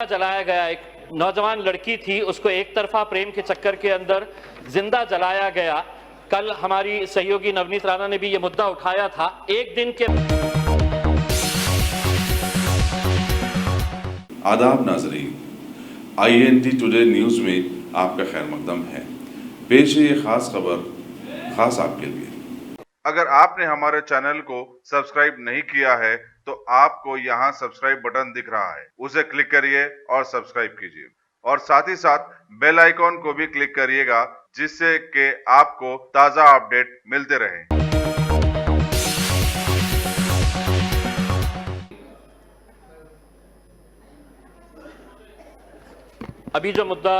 जलाया गया। एक नौजवान लड़की थी, उसको एक तरफा प्रेम के चक्कर के अंदर जिंदा जलाया गया। कल हमारी सहयोगी नवनीत राणा ने भी ये मुद्दा उठाया था। एक दिन के आदाब नाजरीन, INT टुडे न्यूज़ में आपका खैर मकदम है। पेश है ये खास खबर खास आपके लिए। अगर आपने हमारे चैनल को सब्सक्राइब नहीं किया है तो आपको यहाँ सब्सक्राइब बटन दिख रहा है, उसे क्लिक करिए और सब्सक्राइब कीजिए और साथ ही साथ बेल आइकॉन को भी क्लिक करिएगा, जिससे कि आपको ताज़ा अपडेट मिलते रहें। अभी जो मुद्दा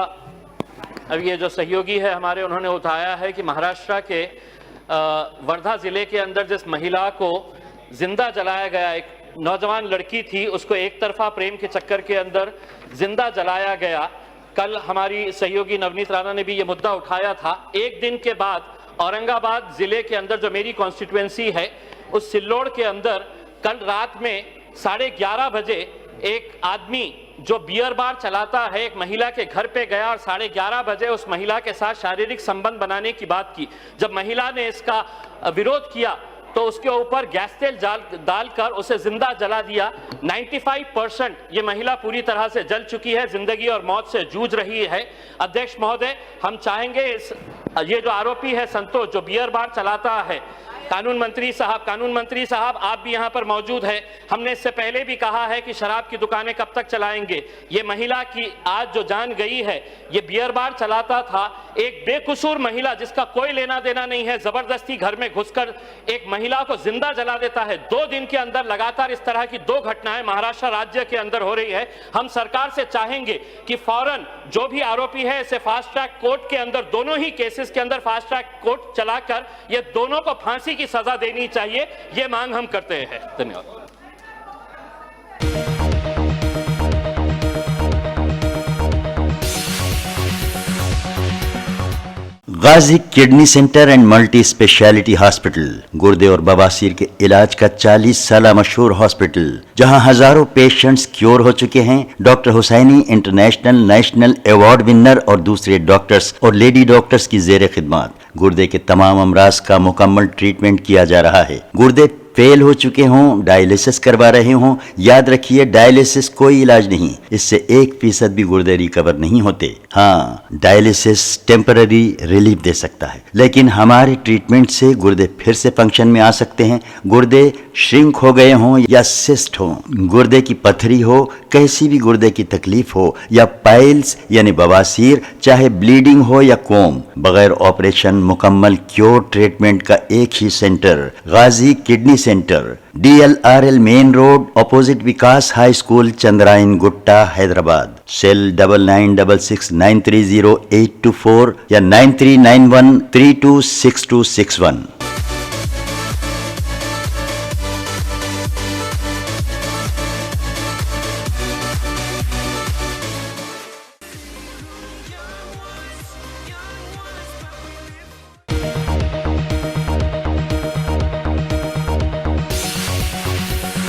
अभी ये जो सहयोगी है हमारे, उन्होंने उठाया है कि महाराष्ट्र के वर्धा जिले के अंदर जिस महिला को जिंदा जलाया गया, एक नौजवान लड़की थी, उसको एक तरफा प्रेम के चक्कर के अंदर जिंदा जलाया गया। कल हमारी सहयोगी नवनीत राणा ने भी ये मुद्दा उठाया था। एक दिन के बाद औरंगाबाद जिले के अंदर जो मेरी कॉन्स्टिट्यूएंसी है, उस सिल्लोड़ के अंदर कल रात में 11:30 बजे एक आदमी जो बियर बार चलाता है, एक महिला के घर पे गया और 11:30 बजे उस महिला के साथ शारीरिक संबंध बनाने की बात की। जब महिला ने इसका विरोध किया तो उसके ऊपर गैस तेल डालकर उसे जिंदा जला दिया। 95% ये महिला पूरी तरह से जल चुकी है, जिंदगी और मौत से जूझ रही है। अध्यक्ष महोदय, हम चाहेंगे ये जो आरोपी है संतोष, जो बियर बार चलाता है, कानून मंत्री साहब आप भी यहाँ पर मौजूद हैं। हमने इससे पहले भी कहा है कि शराब की दुकानें कब तक चलाएंगे। ये महिला की आज जो जान गई है, ये बियर बार चलाता था, एक बेकसूर महिला जिसका कोई लेना देना नहीं है, जबरदस्ती घर में घुसकर एक महिला को जिंदा जला देता है। 2 दिन के अंदर लगातार इस तरह की 2 घटनाएं महाराष्ट्र राज्य के अंदर हो रही है। हम सरकार से चाहेंगे कि फौरन जो भी आरोपी है, इसे फास्ट ट्रैक कोर्ट के अंदर, दोनों ही केसेस के अंदर फास्ट ट्रैक कोर्ट चलाकर ये दोनों को फांसी की सजा देनी चाहिए। ये मांग हम करते हैं। धन्यवाद। Ghazi kidney centre and multi speciality hospital, गुर्दे और बवासीर के इलाज का 40 साल मशहूर हॉस्पिटल, जहां हजारों पेशेंट्स क्योर हो चुके हैं। Doctor Husaini international national award winner और दूसरे डॉक्टर्स और लेडी डॉक्टर्स की जेर खिदमत गुर्दे के तमाम अमराज का मुकम्मल ट्रीटमेंट किया जा रहा है। गुर्दे फेल हो चुके हों, डायलिसिस करवा रहे हों, याद रखिए डायलिसिस कोई इलाज नहीं, इससे 1% भी गुर्दे रिकवर नहीं होते। हाँ, डायलिसिस टेम्पररी रिलीफ दे सकता है, लेकिन हमारे ट्रीटमेंट से गुर्दे फिर से फंक्शन में आ सकते हैं। गुर्दे श्रिंक हो गए हों या सिस्ट हो, गुर्दे की पथरी हो, कैसी भी गुर्दे की तकलीफ हो, या पाइल्स यानी बवासीर, चाहे ब्लीडिंग हो या कोम, बगैर ऑपरेशन मुकम्मल क्योर ट्रीटमेंट का एक ही centre, Ghazi kidney centre, DLRL main road, opposite Vikas high school, Chandrayan Gutta, Hyderabad. Cell 9966930824 या 9391326261।